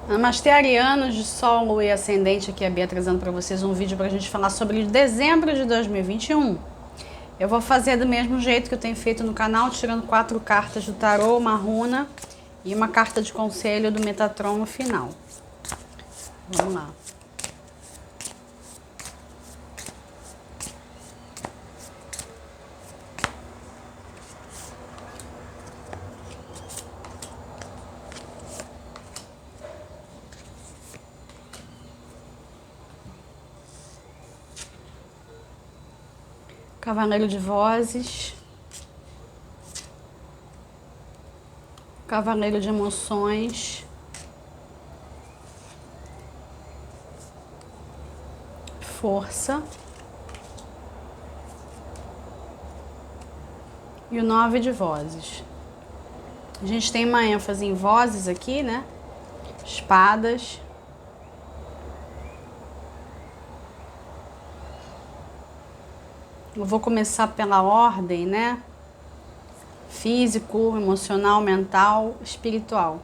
Namastê, arianos de Sol, Lua e Ascendente. Aqui é a Bia trazendo para vocês um vídeo para a gente falar sobre dezembro de 2021. Eu vou fazer do mesmo jeito que eu tenho feito no canal, tirando 4 cartas do tarô, uma runa e uma carta de conselho do Metatron no final. Vamos lá. Cavaleiro de Vozes, Cavaleiro de Emoções, Força e o 9 de Vozes. A gente tem uma ênfase em vozes aqui, né? Espadas. Eu vou começar pela ordem, né? Físico, emocional, mental, espiritual.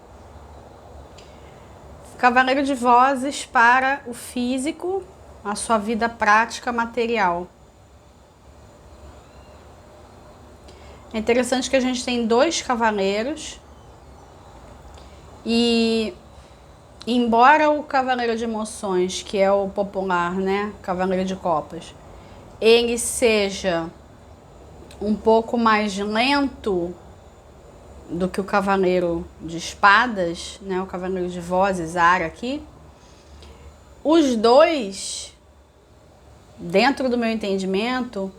Cavaleiro de Vozes para o físico, a sua vida prática material. É interessante que a gente tem 2 cavaleiros e embora o Cavaleiro de Emoções, que é o popular, né? Cavaleiro de Copas, ele seja um pouco mais lento do que o Cavaleiro de Espadas, né? O Cavaleiro de Vozes, Ara aqui. Os dois, dentro do meu entendimento,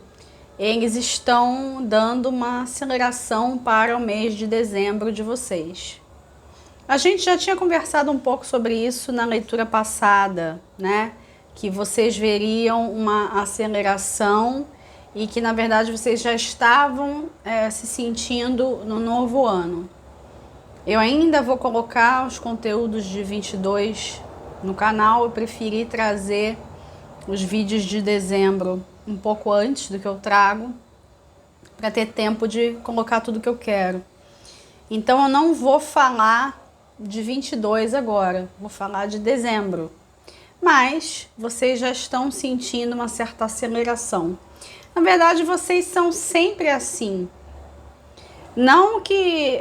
eles estão dando uma aceleração para o mês de dezembro de vocês. A gente já tinha conversado um pouco sobre isso na leitura passada, né? Que vocês veriam uma aceleração e que, na verdade, vocês já estavam se sentindo no novo ano. Eu ainda vou colocar os conteúdos de 22 no canal. Eu preferi trazer os vídeos de dezembro um pouco antes do que eu trago, para ter tempo de colocar tudo que eu quero. Então, eu não vou falar de 22 agora, vou falar de dezembro. Mas vocês já estão sentindo uma certa aceleração. Na verdade, vocês são sempre assim. Não que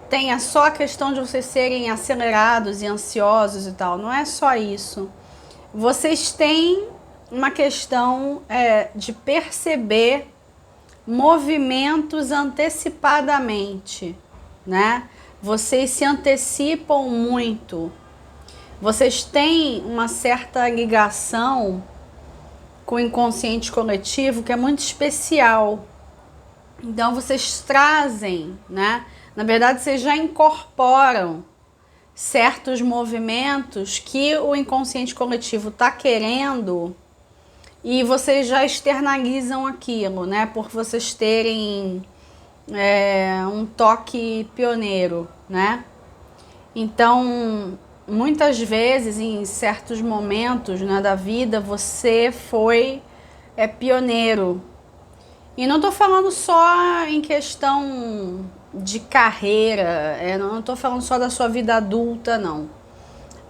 tenha só a questão de vocês serem acelerados e ansiosos e tal. Não é só isso. Vocês têm uma questão de perceber movimentos antecipadamente, né? Vocês se antecipam muito. Vocês têm uma certa ligação com o inconsciente coletivo que é muito especial. Então vocês trazem, né? Na verdade, vocês já incorporam certos movimentos que o inconsciente coletivo está querendo e vocês já externalizam aquilo, né? Por vocês terem um toque pioneiro, né? Então, muitas vezes, em certos momentos, né, da vida, você foi pioneiro. E não estou falando só em questão de carreira, não estou falando só da sua vida adulta, não.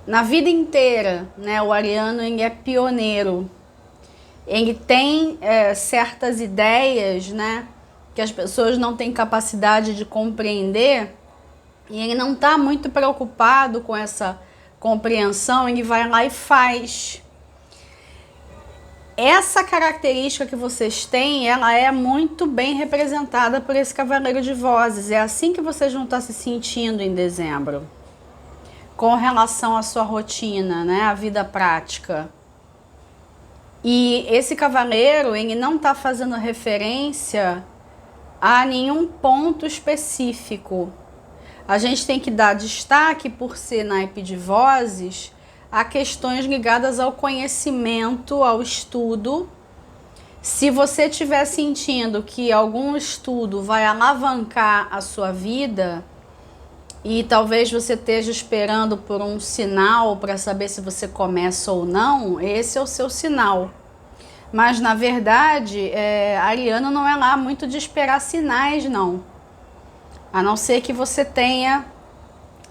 Na vida inteira, né, o ariano ele é pioneiro. Ele tem certas ideias, né, que as pessoas não têm capacidade de compreender, e ele não está muito preocupado com essa compreensão, ele vai lá e faz. Essa característica que vocês têm, ela é muito bem representada por esse Cavaleiro de Vozes. É assim que vocês vão estar se sentindo em dezembro, com relação à sua rotina, né, a vida prática. E esse Cavaleiro, ele não está fazendo referência a nenhum ponto específico. A gente tem que dar destaque, por ser naipe de vozes, a questões ligadas ao conhecimento, ao estudo. Se você estiver sentindo que algum estudo vai alavancar a sua vida e talvez você esteja esperando por um sinal para saber se você começa ou não, esse é o seu sinal. Mas, na verdade, ariano não é lá muito de esperar sinais, não. A não ser que você tenha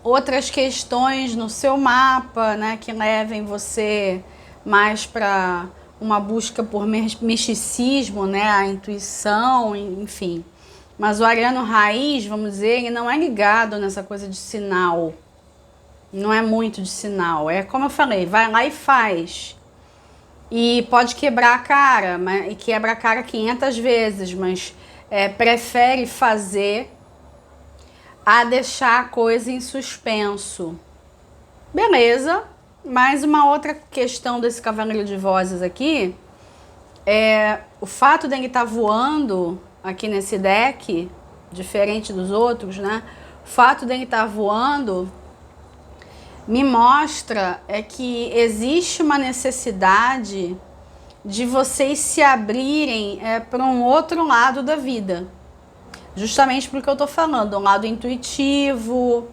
outras questões no seu mapa, né, que levem você mais para uma busca por misticismo, né, a intuição, enfim. Mas o ariano raiz, vamos dizer, ele não é ligado nessa coisa de sinal. Não é muito de sinal. É como eu falei, vai lá e faz. E pode quebrar a cara, e quebra a cara 500 vezes, mas prefere fazer a deixar a coisa em suspenso. Beleza, mas uma outra questão desse cavaleiro de vozes aqui é o fato dele estar voando aqui nesse deck, diferente dos outros, né? O fato dele estar voando me mostra que existe uma necessidade de vocês se abrirem para um outro lado da vida. Justamente porque eu tô falando, um lado intuitivo,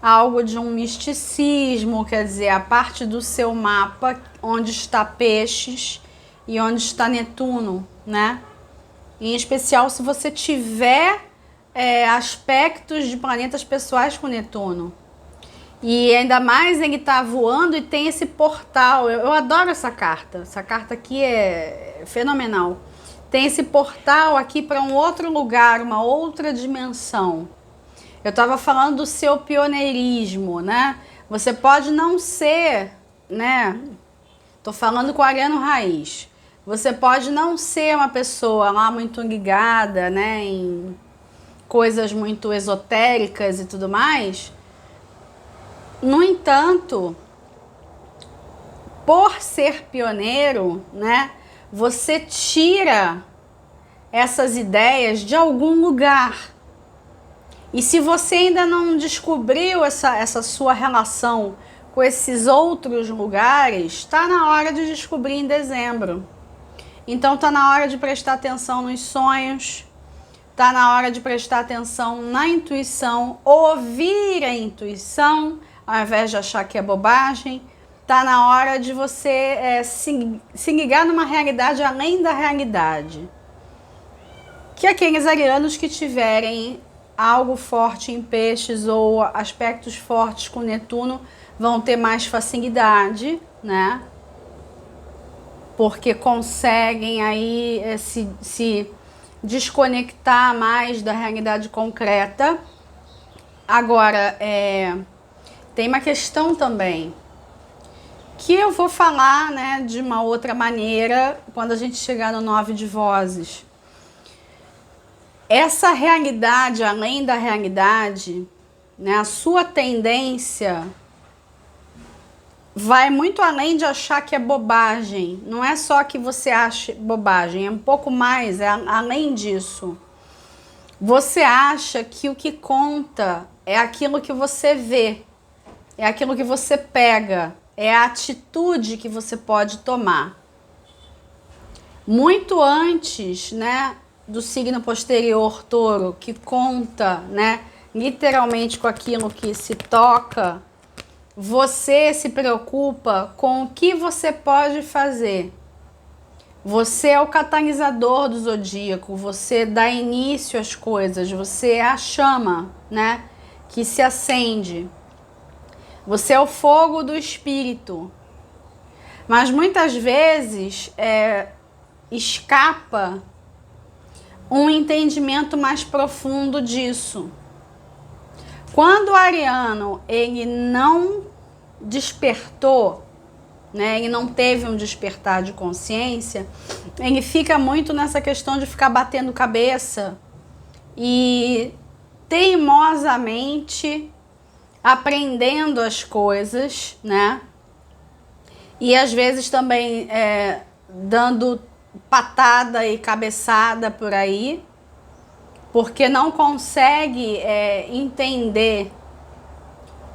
algo de um misticismo, quer dizer, a parte do seu mapa onde está Peixes e onde está Netuno, né? Em especial se você tiver aspectos de planetas pessoais com Netuno. E ainda mais ele tá voando e tem esse portal. Eu adoro essa carta. Essa carta aqui é fenomenal. Tem esse portal aqui para um outro lugar, uma outra dimensão. Eu estava falando do seu pioneirismo, né? Você pode não ser, né? Tô falando com o ariano raiz. Você pode não ser uma pessoa lá muito ligada, né, em coisas muito esotéricas e tudo mais. No entanto, por ser pioneiro, né, você tira essas ideias de algum lugar. E se você ainda não descobriu essa sua relação com esses outros lugares, está na hora de descobrir em dezembro. Então está na hora de prestar atenção nos sonhos, está na hora de prestar atenção na intuição, ouvir a intuição, ao invés de achar que é bobagem. Está na hora de você se ligar numa realidade além da realidade. Que aqueles arianos que tiverem algo forte em Peixes ou aspectos fortes com Netuno vão ter mais facilidade, né? Porque conseguem aí se desconectar mais da realidade concreta. Agora, tem uma questão também que eu vou falar, né, de uma outra maneira quando a gente chegar no 9 de vozes. Essa realidade, além da realidade, né, a sua tendência vai muito além de achar que é bobagem. Não é só que você acha bobagem, é um pouco mais, além disso. Você acha que o que conta é aquilo que você vê, é aquilo que você pega, é a atitude que você pode tomar. Muito antes, né, do signo posterior touro, que conta, né, literalmente com aquilo que se toca, você se preocupa com o que você pode fazer. Você é o catalisador do zodíaco, você dá início às coisas, você é a chama, né, que se acende. Você é o fogo do espírito. Mas muitas vezes escapa um entendimento mais profundo disso. Quando o ariano ele não despertou, né, ele não teve um despertar de consciência, ele fica muito nessa questão de ficar batendo cabeça e teimosamente aprendendo as coisas, né? E às vezes também dando patada e cabeçada por aí, porque não consegue entender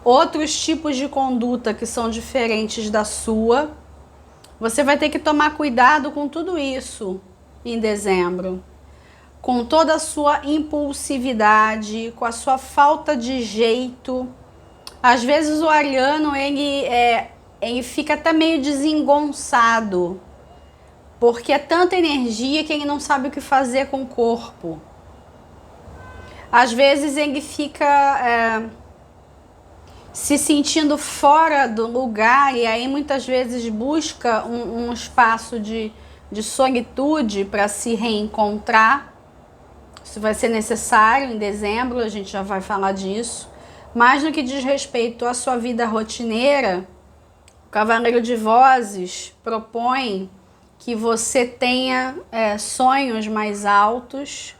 outros tipos de conduta que são diferentes da sua. Você vai ter que tomar cuidado com tudo isso em dezembro, com toda a sua impulsividade, com a sua falta de jeito. Às vezes o ariano ele fica até meio desengonçado, porque é tanta energia que ele não sabe o que fazer com o corpo. Às vezes ele fica se sentindo fora do lugar, e aí muitas vezes busca um espaço de solitude para se reencontrar. Isso vai ser necessário em dezembro, a gente já vai falar disso. Mas no que diz respeito à sua vida rotineira, o Cavaleiro de Vozes propõe que você tenha sonhos mais altos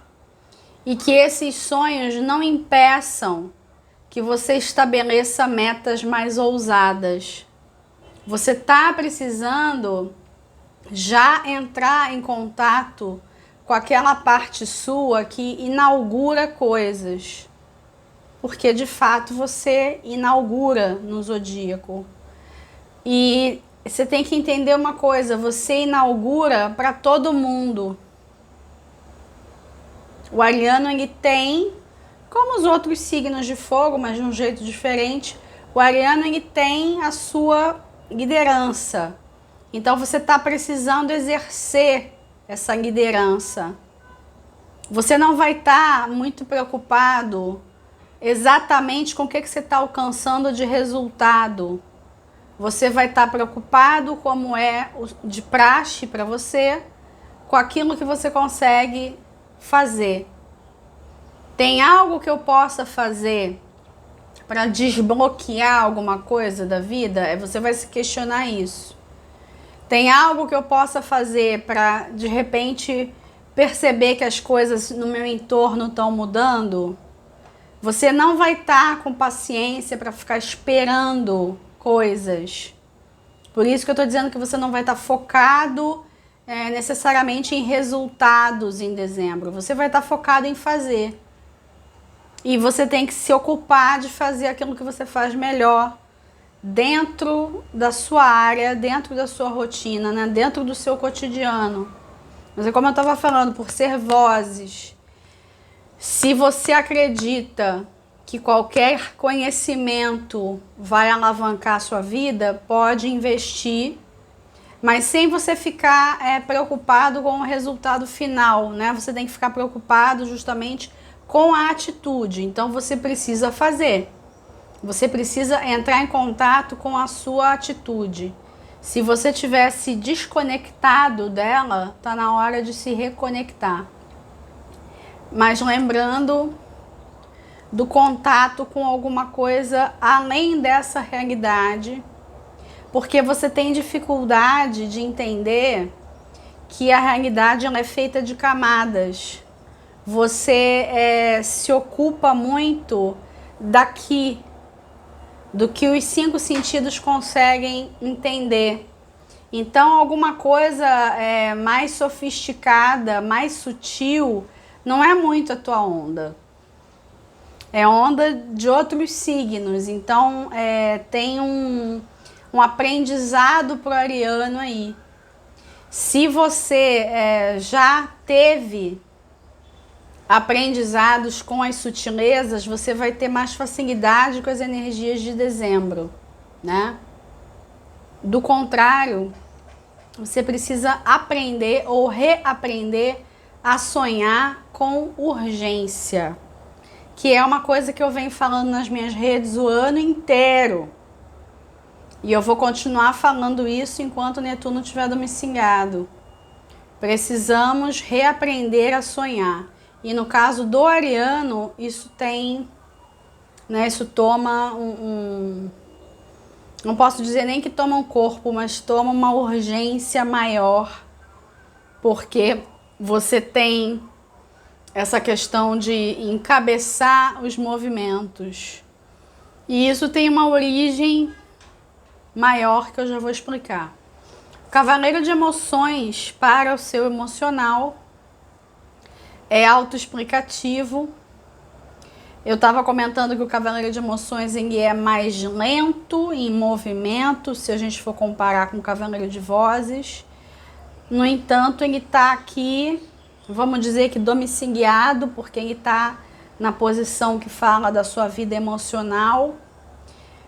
e que esses sonhos não impeçam que você estabeleça metas mais ousadas. Você está precisando já entrar em contato com aquela parte sua que inaugura coisas. Porque de fato você inaugura no zodíaco. E você tem que entender uma coisa, você inaugura para todo mundo. O ariano, ele tem, como os outros signos de fogo, mas de um jeito diferente, o ariano, ele tem a sua liderança. Então você está precisando exercer essa liderança. Você não vai estar muito preocupado exatamente com o que você está alcançando de resultado. Você vai estar preocupado, como é de praxe para você, com aquilo que você consegue fazer. Tem algo que eu possa fazer para desbloquear alguma coisa da vida? Você vai se questionar isso. Tem algo que eu possa fazer para, de repente, perceber que as coisas no meu entorno estão mudando? Você não vai estar com paciência para ficar esperando coisas. Por isso que eu estou dizendo que você não vai estar focado necessariamente em resultados em dezembro. Você vai estar focado em fazer. E você tem que se ocupar de fazer aquilo que você faz melhor dentro da sua área, dentro da sua rotina, né? Dentro do seu cotidiano. Mas é como eu estava falando, por ser vozes, se você acredita que qualquer conhecimento vai alavancar a sua vida, pode investir, mas sem você ficar preocupado com o resultado final, né? Você tem que ficar preocupado justamente com a atitude. Então você precisa fazer. Você precisa entrar em contato com a sua atitude. Se você tivesse desconectado dela, tá na hora de se reconectar. Mas lembrando do contato com alguma coisa além dessa realidade, porque você tem dificuldade de entender que a realidade ela é feita de camadas. Você se ocupa muito daqui, do que os 5 sentidos conseguem entender. Então, alguma coisa mais sofisticada, mais sutil, não é muito a tua onda. É onda de outros signos. Então, tem um aprendizado pro ariano aí. Se você já teve aprendizados com as sutilezas, você vai ter mais facilidade com as energias de dezembro, né? Do contrário, você precisa aprender ou reaprender a sonhar com urgência, que é uma coisa que eu venho falando nas minhas redes o ano inteiro. E eu vou continuar falando isso enquanto Netuno estiver domiciliado. Precisamos reaprender a sonhar. E no caso do ariano, isso tem, né, isso toma não posso dizer nem que toma um corpo, mas toma uma urgência maior, porque você tem essa questão de encabeçar os movimentos. E isso tem uma origem maior que eu já vou explicar. Cavaleiro de Emoções para o seu emocional é autoexplicativo. Eu estava comentando que o Cavaleiro de Emoções ele é mais lento em movimento, se a gente for comparar com o Cavaleiro de Vozes. No entanto, ele está aqui, vamos dizer que domiciliado, porque ele está na posição que fala da sua vida emocional.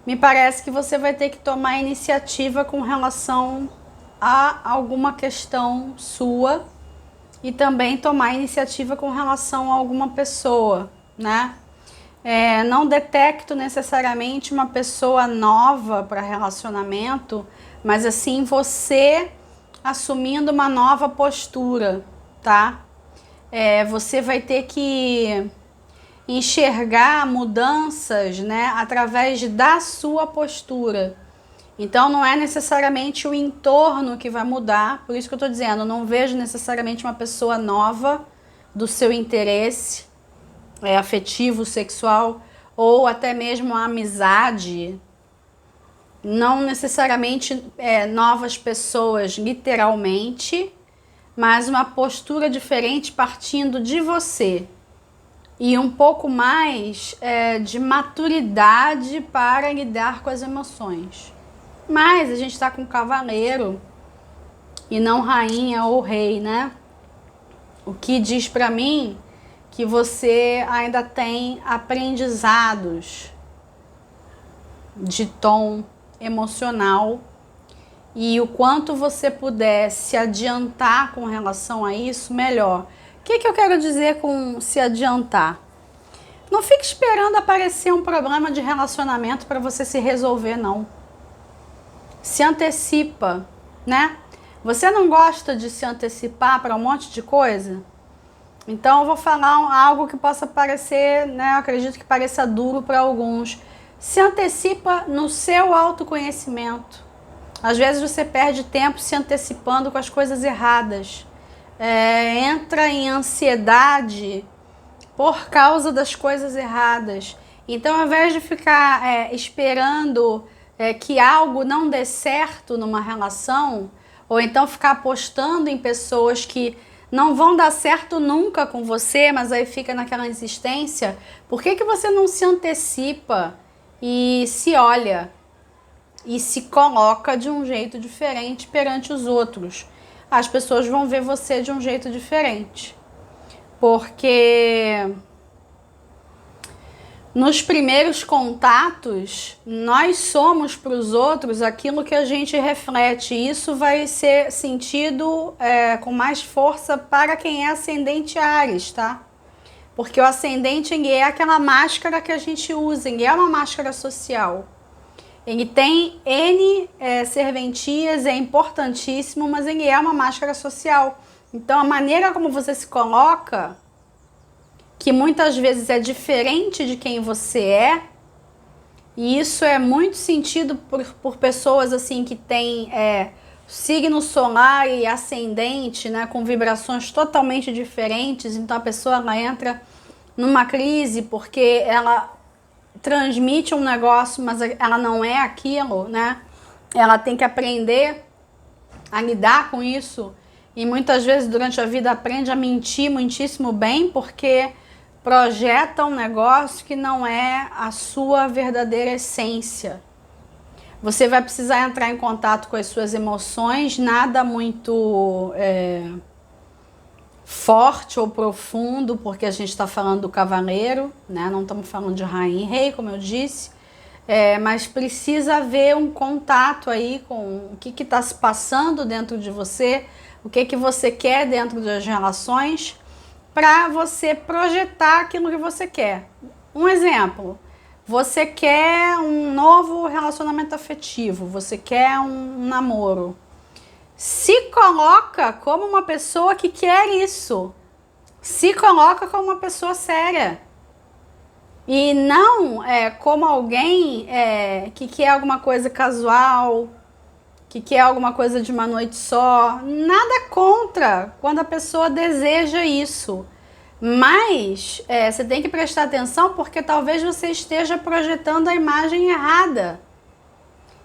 Me parece que você vai ter que tomar iniciativa com relação a alguma questão sua e também tomar iniciativa com relação a alguma pessoa, né? Não detecto necessariamente uma pessoa nova para relacionamento, mas assim você assumindo uma nova postura, tá? Você vai ter que enxergar mudanças, né, através da sua postura. Então não é necessariamente o entorno que vai mudar, por isso que eu tô dizendo, não vejo necessariamente uma pessoa nova do seu interesse afetivo, sexual, ou até mesmo a amizade. Não necessariamente novas pessoas, literalmente, mas uma postura diferente partindo de você. E um pouco mais de maturidade para lidar com as emoções. Mas a gente está com cavaleiro e não rainha ou rei, né? O que diz para mim que você ainda tem aprendizados de tom emocional, e o quanto você puder se adiantar com relação a isso, melhor. O que eu quero dizer com se adiantar? Não fique esperando aparecer um problema de relacionamento para você se resolver, não. Se antecipa, né? Você não gosta de se antecipar para um monte de coisa? Então eu vou falar algo que possa parecer, né? Eu acredito que pareça duro para alguns. Se antecipa no seu autoconhecimento. Às vezes você perde tempo se antecipando com as coisas erradas. Entra em ansiedade por causa das coisas erradas. Então, ao invés de ficar esperando que algo não dê certo numa relação, ou então ficar apostando em pessoas que não vão dar certo nunca com você, mas aí fica naquela insistência, por que você não se antecipa e se olha e se coloca de um jeito diferente perante os outros? As pessoas vão ver você de um jeito diferente. Porque nos primeiros contatos, nós somos para os outros aquilo que a gente reflete. Isso vai ser sentido com mais força para quem é ascendente Áries, tá? Porque o ascendente é aquela máscara que a gente usa, é uma máscara social. Ele tem N serventias, é importantíssimo, mas ele é uma máscara social. Então a maneira como você se coloca, que muitas vezes é diferente de quem você é, e isso é muito sentido por pessoas assim que têm signo solar e ascendente, né, com vibrações totalmente diferentes. Então a pessoa ela entra numa crise porque ela transmite um negócio, mas ela não é aquilo, né? Ela tem que aprender a lidar com isso, e muitas vezes durante a vida aprende a mentir muitíssimo bem, porque projeta um negócio que não é a sua verdadeira essência. Você vai precisar entrar em contato com as suas emoções, nada muito forte ou profundo, porque a gente está falando do cavaleiro, né? Não estamos falando de rainha e rei, como eu disse, mas precisa haver um contato aí com o que está se passando dentro de você, o que você quer dentro das relações, para você projetar aquilo que você quer. Um exemplo, você quer um novo relacionamento afetivo, você quer um namoro. Se coloca como uma pessoa que quer isso. Se coloca como uma pessoa séria. E não como alguém que quer alguma coisa casual, que quer alguma coisa de uma noite só. Nada contra quando a pessoa deseja isso. Mas você tem que prestar atenção, porque talvez você esteja projetando a imagem errada.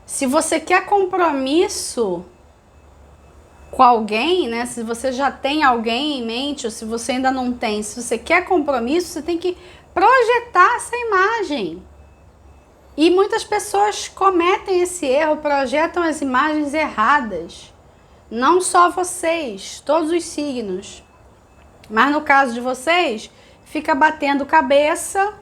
Se você quer compromisso com alguém, né? Se você já tem alguém em mente, ou se você ainda não tem, se você quer compromisso, você tem que projetar essa imagem. E muitas pessoas cometem esse erro, projetam as imagens erradas. Não só vocês, todos os signos. Mas no caso de vocês, fica batendo cabeça.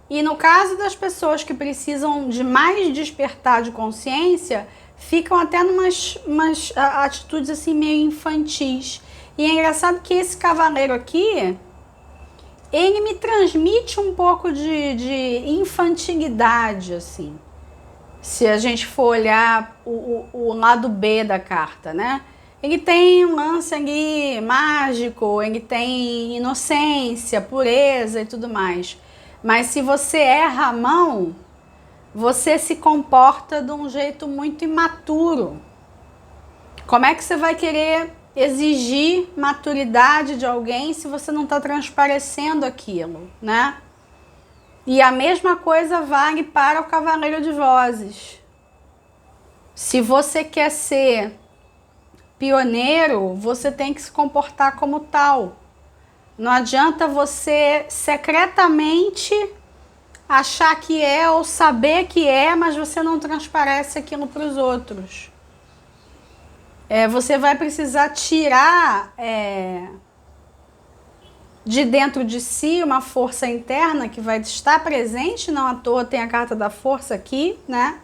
E no caso das pessoas que precisam de mais despertar de consciência, ficam até umas atitudes assim meio infantis. E é engraçado que esse cavaleiro aqui, ele me transmite um pouco de infantilidade, assim. Se a gente for olhar o lado B da carta, né? Ele tem um lance ali mágico, ele tem inocência, pureza e tudo mais. Mas se você erra a mão, você se comporta de um jeito muito imaturo. Como é que você vai querer exigir maturidade de alguém se você não está transparecendo aquilo, né? E a mesma coisa vale para o Cavaleiro de Vozes. Se você quer ser pioneiro, você tem que se comportar como tal. Não adianta você secretamente achar que é ou saber que é, mas você não transparece aquilo para os outros. Você vai precisar tirar de dentro de si uma força interna que vai estar presente, não à toa tem a carta da força aqui, né?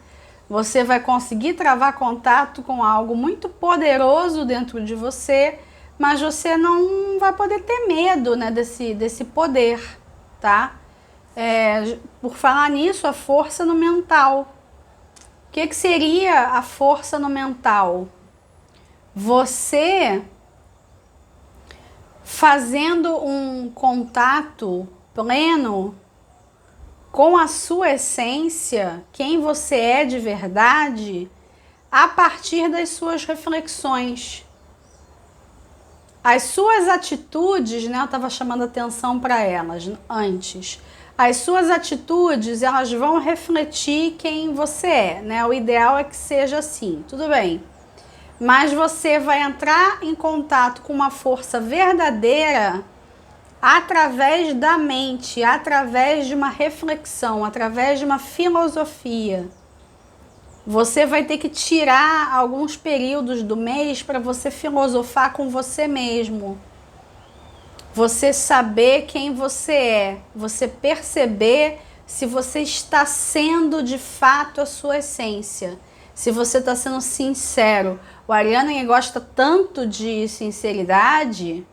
Você vai conseguir travar contato com algo muito poderoso dentro de você, mas você não vai poder ter medo, né, desse poder, tá? Por falar nisso, a força no mental. O que seria a força no mental? Você fazendo um contato pleno com a sua essência, quem você é de verdade, a partir das suas reflexões. As suas atitudes, né, eu estava chamando atenção para elas antes. As suas atitudes, elas vão refletir quem você é, né? O ideal é que seja assim, tudo bem. Mas você vai entrar em contato com uma força verdadeira através da mente, através de uma reflexão, através de uma filosofia. Você vai ter que tirar alguns períodos do mês para você filosofar com você mesmo. Você saber quem você é, você perceber se você está sendo de fato a sua essência, se você está sendo sincero. O Ariano, ele gosta tanto de sinceridade,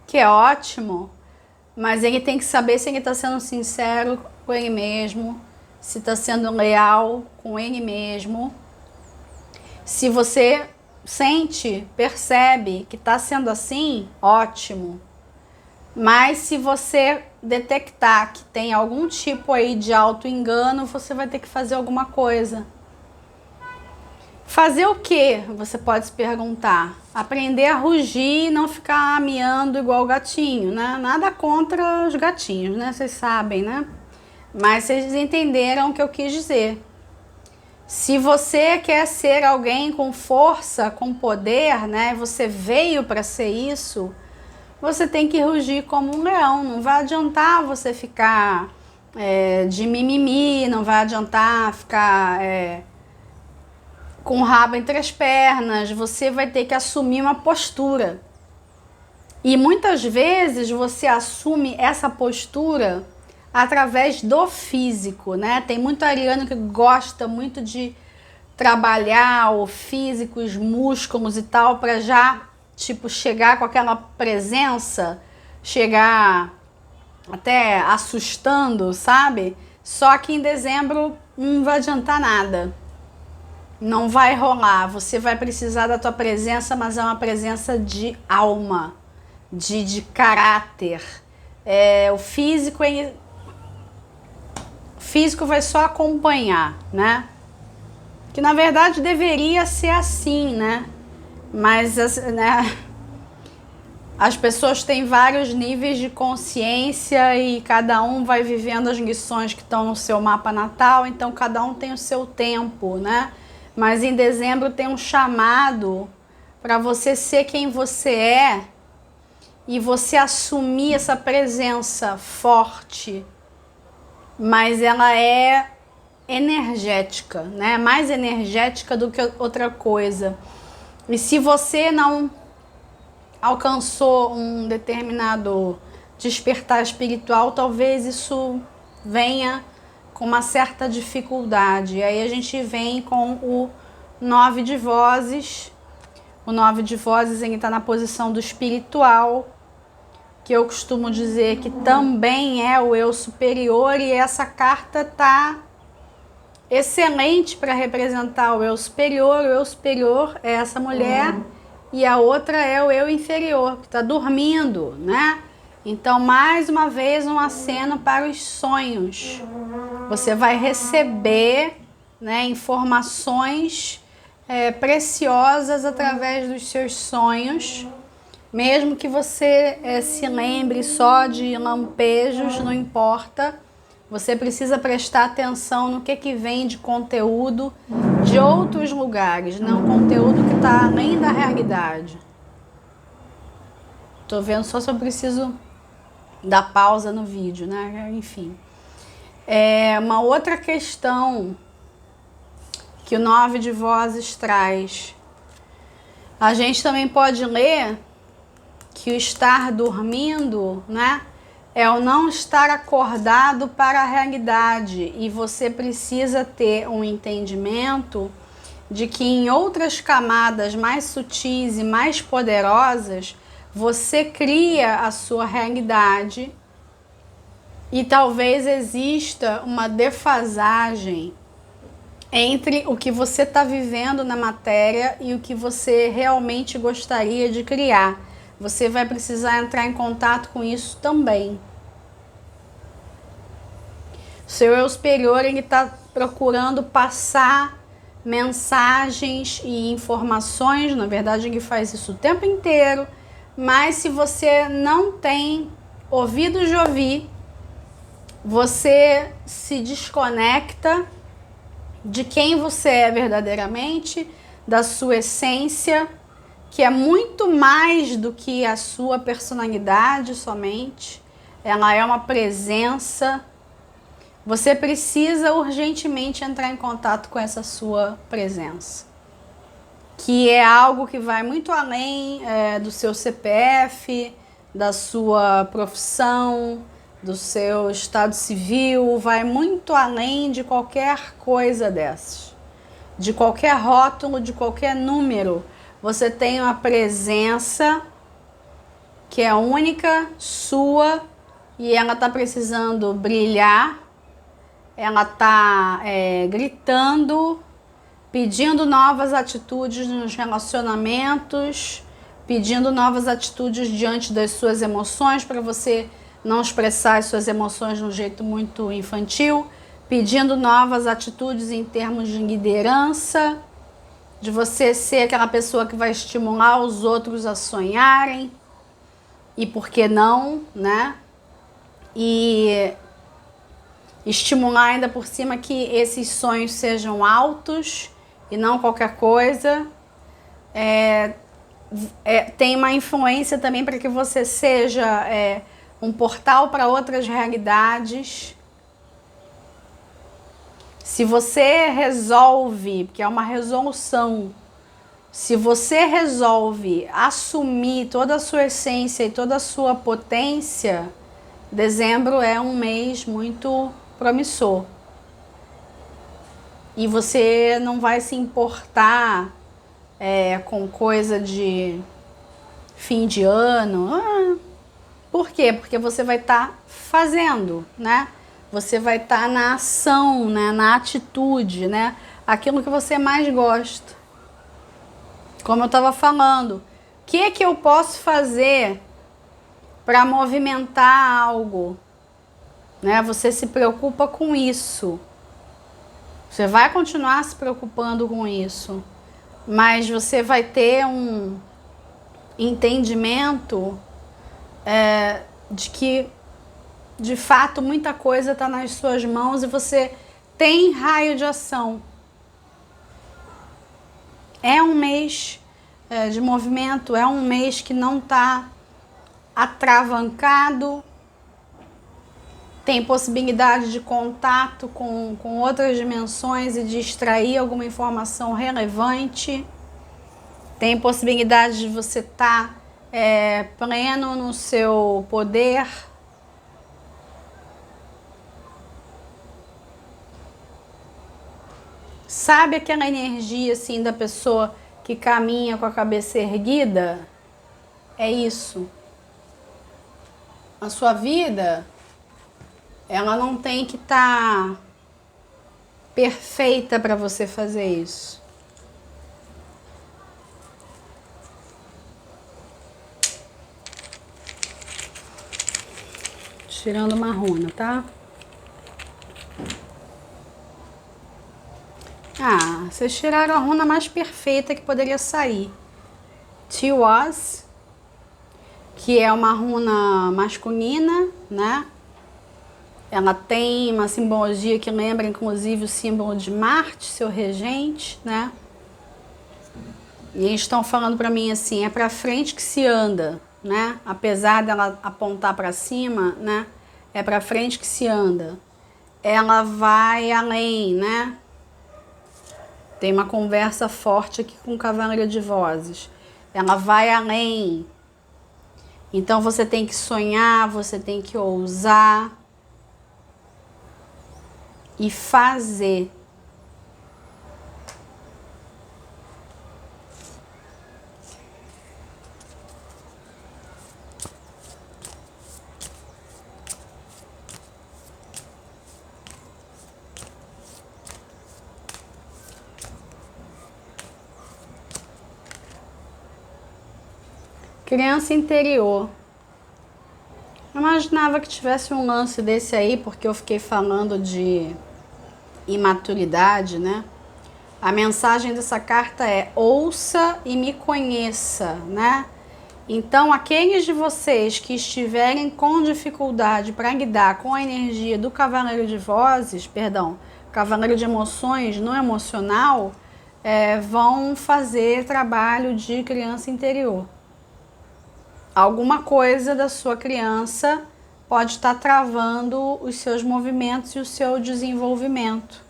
que é ótimo, mas ele tem que saber se ele está sendo sincero com ele mesmo, se está sendo leal com ele mesmo. Se você sente, percebe que está sendo assim, ótimo. Mas se você detectar que tem algum tipo aí de auto-engano, você vai ter que fazer alguma coisa. Fazer o quê? Você pode se perguntar. Aprender a rugir e não ficar miando igual o gatinho, né? Nada contra os gatinhos, né? Vocês sabem, né? Mas vocês entenderam o que eu quis dizer. Se você quer ser alguém com força, com poder, né? Você veio para ser isso, você tem que rugir como um leão. Não vai adiantar você ficar de mimimi, não vai adiantar ficar com o rabo entre as pernas. Você vai ter que assumir uma postura. E muitas vezes você assume essa postura através do físico, né? Tem muito ariano que gosta muito de trabalhar o físico, os músculos e tal, para já, tipo, chegar com aquela presença, chegar até assustando, sabe? Só que em dezembro não vai adiantar nada. Não vai rolar. Você vai precisar da tua presença, mas é uma presença de alma, de caráter. O físico vai só acompanhar, né? Que na verdade deveria ser assim, né? Mas as pessoas têm vários níveis de consciência e cada um vai vivendo as lições que estão no seu mapa natal, então cada um tem o seu tempo, né? Mas em dezembro tem um chamado para você ser quem você é e você assumir essa presença forte, mas ela é energética, né? Mais energética do que outra coisa. E se você não alcançou um determinado despertar espiritual, talvez isso venha com uma certa dificuldade. E aí a gente vem com o 9 de vozes. O 9 de vozes, ele está na posição do espiritual. que eu costumo dizer que também é o eu superior, e essa carta tá excelente para representar o eu superior. O eu superior é essa mulher e a outra é o eu inferior, que está dormindo, né? Então, mais uma vez, um aceno para os sonhos. Você vai receber, né, informações preciosas através dos seus sonhos. Mesmo que você se lembre só de lampejos, não importa. Você precisa prestar atenção no que vem de conteúdo de outros lugares, não conteúdo que está além da realidade. Tô vendo só se eu preciso dar pausa no vídeo, né? Enfim. Uma outra questão que o 9 de Vozes traz. A gente também pode ler que o estar dormindo, né, é o não estar acordado para a realidade, e você precisa ter um entendimento de que em outras camadas mais sutis e mais poderosas, você cria a sua realidade, e talvez exista uma defasagem entre o que você está vivendo na matéria e o que você realmente gostaria de criar. Você vai precisar entrar em contato com isso também. O seu eu superior, ele está procurando passar mensagens e informações. Na verdade, ele faz isso o tempo inteiro. Mas se você não tem ouvidos de ouvir, você se desconecta de quem você é verdadeiramente, da sua essência, que é muito mais do que a sua personalidade somente. Ela é uma presença. Você precisa urgentemente entrar em contato com essa sua presença, que é algo que vai muito além do seu CPF, da sua profissão, do seu estado civil, vai muito além de qualquer coisa dessas, de qualquer rótulo, de qualquer número. Você tem uma presença que é única, sua, e ela está precisando brilhar, ela está gritando, pedindo novas atitudes nos relacionamentos, pedindo novas atitudes diante das suas emoções, para você não expressar as suas emoções de um jeito muito infantil, pedindo novas atitudes em termos de liderança, de você ser aquela pessoa que vai estimular os outros a sonharem, e por que não, né? E estimular ainda por cima que esses sonhos sejam altos e não qualquer coisa. Tem uma influência também para que você seja um portal para outras realidades. Se você resolve, que é uma resolução, se você resolve assumir toda a sua essência e toda a sua potência, dezembro é um mês muito promissor. E você não vai se importar com coisa de fim de ano. Por quê? Porque você vai estar fazendo, né? Você vai estar na ação, né? Na atitude, né? Aquilo que você mais gosta. Como eu estava falando, o que eu posso fazer para movimentar algo? Né? Você se preocupa com isso. Você vai continuar se preocupando com isso. Mas você vai ter um entendimento de que, de fato, muita coisa está nas suas mãos e você tem raio de ação. É um mês de movimento, é um mês que não está atravancado, tem possibilidade de contato com outras dimensões e de extrair alguma informação relevante, tem possibilidade de você estar pleno no seu poder. Sabe aquela energia assim da pessoa que caminha com a cabeça erguida? É isso. a sua vida, ela não tem que estar perfeita para você fazer isso. Tirando uma runa, tá? Ah, vocês tiraram a runa mais perfeita que poderia sair. Tiwaz, que é uma runa masculina, né? Ela tem uma simbologia que lembra, inclusive, o símbolo de Marte, seu regente, né? E eles estão falando para mim assim, é para frente que se anda, né? Apesar dela apontar para cima, né? É para frente que se anda. Ela vai além, né? Tem uma conversa forte aqui com o Cavaleiro de Vozes. Ela vai além. Então você tem que sonhar, você tem que ousar e fazer. Criança interior. Eu imaginava que tivesse um lance desse aí, porque eu fiquei falando de imaturidade, né? A mensagem dessa carta é: ouça e me conheça, né? Então, aqueles de vocês que estiverem com dificuldade para lidar com a energia do Cavaleiro de Vozes, perdão, Cavaleiro de Emoções no emocional, vão fazer trabalho de criança interior. Alguma coisa da sua criança pode estar travando os seus movimentos e o seu desenvolvimento.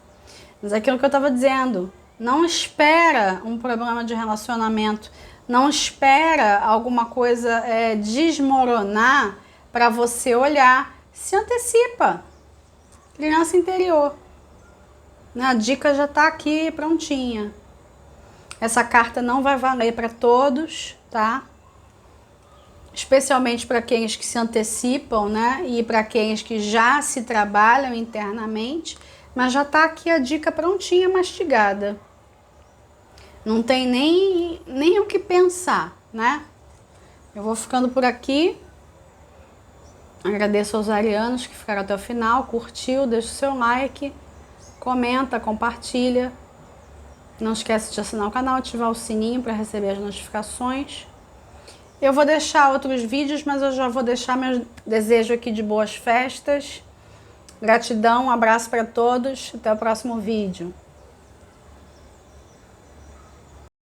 Mas é aquilo que eu estava dizendo, não espera um problema de relacionamento, não espera alguma coisa desmoronar para você olhar, se antecipa. Criança interior. A dica já está aqui prontinha. Essa carta não vai valer para todos, tá? Especialmente para aqueles que se antecipam, né? E para aqueles que já se trabalham internamente, mas já está aqui a dica prontinha, mastigada. Não tem nem o que pensar, né? Eu vou ficando por aqui. Agradeço aos arianos que ficaram até o final, curtiu, deixa o seu like, comenta, compartilha. Não esquece de assinar o canal, ativar o sininho para receber as notificações. Eu vou deixar outros vídeos, mas eu já vou deixar meu desejo aqui de boas festas. Gratidão, um abraço para todos. Até o próximo vídeo.